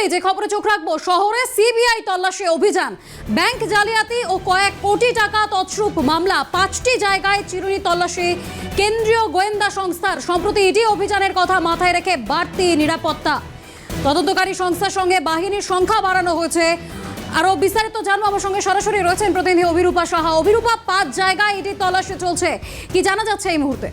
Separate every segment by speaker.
Speaker 1: প্রথমেই যে খবরে চোখ রাখবো, শহরে সিবিআই তল্লাশি অভিযান, ব্যাংক জালিয়াতি ও কয়েক কোটি টাকা তছরূপ মামলা, 5টি জায়গায় চিরুনি তল্লাশি কেন্দ্রীয় গোয়েন্দা সংস্থার। সম্প্রতি ইডি অভিযানের কথা মাথায় রেখে বাড়তি নিরাপত্তা, তদন্তকারী সংস্থার সঙ্গে বাহিনীর সংখ্যা বাড়ানো হয়েছে। আরো বিস্তারিত জানবো, আমার সঙ্গে সরাসরি রয়েছেন প্রতিনিধি অভিরূপা সাহা। অভিরূপা, 5 জায়গায় ইডি তল্লাশি চলছে, কি জানা যাচ্ছে এই মুহূর্তে?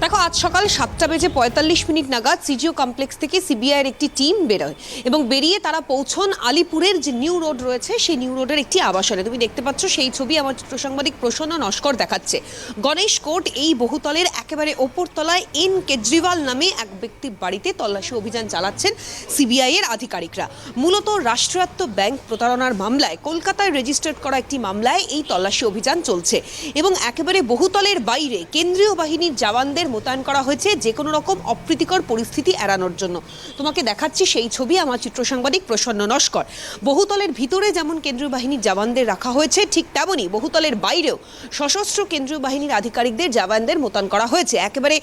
Speaker 2: দেখো, আজ সকাল 7:45 নাগাদ সিজিও কমপ্লেক্স থেকে সিবিআইয়ের একটি টিম বেরোয় এবং বেরিয়ে তারা পৌঁছন আলিপুরের যে নিউ রোড রয়েছে সেই নিউ রোডের একটি আবাসনে। তুমি দেখতে পাচ্ছ সেই ছবি আমার চিত্রসাংবাদিক প্রসন্ন নস্কর দেখাচ্ছে। গণেশ কোর্ট এই বহুতলের একেবারে ওপর তলায় এন কেজরিওয়াল নামে এক ব্যক্তির বাড়িতে তল্লাশি অভিযান চালাচ্ছেন সিবিআইয়ের আধিকারিকরা। মূলত রাষ্ট্রায়ত্ত ব্যাংক প্রতারণার মামলায়, কলকাতায় রেজিস্টার্ড করা একটি মামলায় এই তল্লাশি অভিযান চলছে এবং একেবারে বহুতলের বাইরে কেন্দ্রীয় বাহিনীর জওয়ানদের মোতায়েন করা হয়েছে যে কোনো রকম অপ্রীতিকর পরিস্থিতি এড়ানোর জন্য। তোমাকে দেখাচ্ছি সেই ছবি আমার চিত্রসাংবাদিক প্রসন্ন নস্কর। বহুতলের ভিতরে যেমন কেন্দ্রীয় বাহিনীর জওয়ানদের রাখা হয়েছে, ঠিক তেমনই বহুতলের বাইরেও সশস্ত্র কেন্দ্রীয় বাহিনীর আধিকারিকদের জওয়ানদের মোতায়েন করা হয়েছে। একেবারে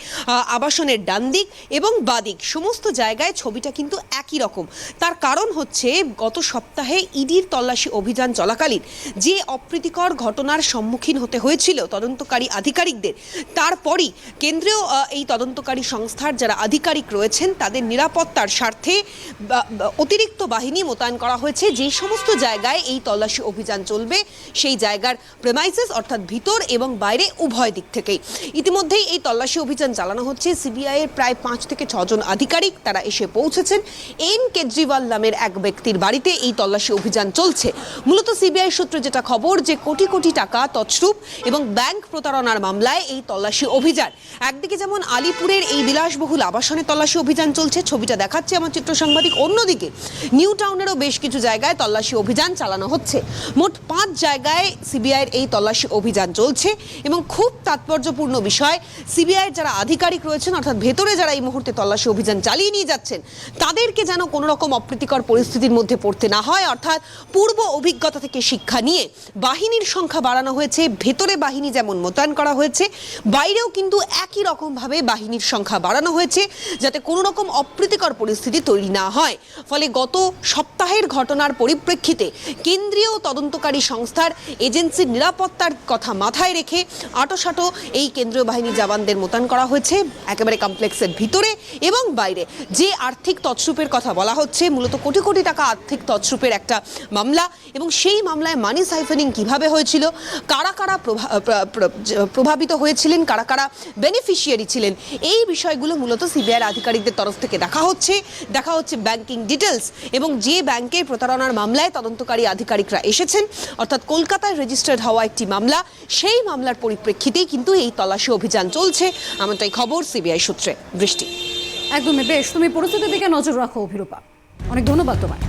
Speaker 2: আবাসনের ডান দিক এবং বাদিক সমস্ত জায়গায় ছবিটা কিন্তু একই রকম। তার কারণ হচ্ছে, গত সপ্তাহে ইডির তল্লাশি অভিযান চলাকালীন যে অপ্রীতিকর ঘটনার সম্মুখীন হতে হয়েছিল তদন্তকারী আধিকারিকদের, তারপরই কেন্দ্রীয় এই তদন্তকারী সংস্থার যারা আধিকারিক রয়েছেন তাদের নিরাপত্তার স্বার্থে অতিরিক্ত বাহিনী মোতায়েন করা হয়েছে। যে সমস্ত জায়গায় এই তল্লাশি অভিযান চলবে সেই জায়গার প্রেমাইসেস অর্থাৎ ভিতর এবং বাইরে উভয় দিক থেকেই ইতিমধ্যেই এই তল্লাশি অভিযান চালানো হচ্ছে। সিবিআইয়ের প্রায় 5 থেকে 6 জন আধিকারিক তারা এসে পৌঁছেছেন এন কেজরিওয়াল নামের এক ব্যক্তির বাড়িতে। এই তল্লাশি অভিযান চলছে। মূলত সিবিআই সূত্রে যেটা খবর, যে কোটি কোটি টাকা তছরূপ এবং ব্যাংক প্রতারণার মামলায় এই তল্লাশি অভিযান। একদিকে যেমন আলিপুরের এই বিলাসবহুল আবাসনে তল্লাশি অভিযান চলছে, ছবিটা দেখাচ্ছে আমার চিত্র সাংবাদিক, অন্যদিকে নিউ টাউনেরও বেশ কিছু জায়গায় তল্লাশি অভিযান চালানো হচ্ছে। মোট 5 জায়গায় সিবিআইয়ের এই তল্লাশি অভিযান চলছে এবং খুব তাৎপর্যপূর্ণ বিষয়, সিবিআইয়ের যারা আধিকারিক রয়েছেন অর্থাৎ ভেতরে যারা এই মুহূর্তে তল্লাশি অভিযান চালিয়ে নিয়ে যাচ্ছেন তাদেরকে যেন কোনো রকম অপ্রীতিকর পরিস্থিতির মধ্যে পড়তে না হয়, অর্থাৎ পূর্ব অভিজ্ঞতা থেকে শিক্ষা নিয়ে বাহিনীর সংখ্যা বাড়ানো হয়েছে। ভেতরে বাহিনী যেমন মোতায়েন করা হয়েছে, বাইরেও কিন্তু একই রকমভাবে বাহিনীর সংখ্যা বাড়ানো হয়েছে যাতে কোনো রকম অপ্রীতিকর পরিস্থিতি তৈরি না হয়। ফলে গত সপ্তাহের ঘটনার পরিপ্রেক্ষিতে কেন্দ্রীয় তদন্তকারী সংস্থার এজেন্সির নিরাপত্তার কথা মাথায় রেখে আটোসাটো এই কেন্দ্রীয় বাহিনীর জওয়ানদের মোতায়েন করা হয়েছে একেবারে কমপ্লেক্সের ভিতরে এবং বাইরে। যে আর্থিক তছরূপের কথা বলা হচ্ছে, মূলত কোটি কোটি টাকা আর্থিক তছরূপের একটা মামলা এবং সেই মামলায় মানি সাইফানিং কিভাবে হয়েছিল, কারা কারা প্রভাবিত হয়েছিলেন, কারা কারা বেনিফিশিয়ারি ছিলেন, এই বিষয়গুলো মূলত সিবিআইয়ের আধিকারিকদের তরফ থেকে দেখা হচ্ছে ব্যাংকিং ডিটেলস এবং যে ব্যাংকের প্রতারণার মামলায় তদন্তকারী আধিকারিকরা এসেছেন অর্থাৎ কলকাতায় রেজিস্টার্ড হওয়া একটি মামলা, সেই মামলার পরিপ্রেক্ষিতেই কিন্তু এই তল্লাশি অভিযান চলছে। এমনটাই খবর সিবিআই সূত্রে। বৃষ্টি,
Speaker 1: একদমই বেশ, তুমি পরিস্থিতির দিকে নজর রাখো অভিরূপা, অনেক ধন্যবাদ তোমায়।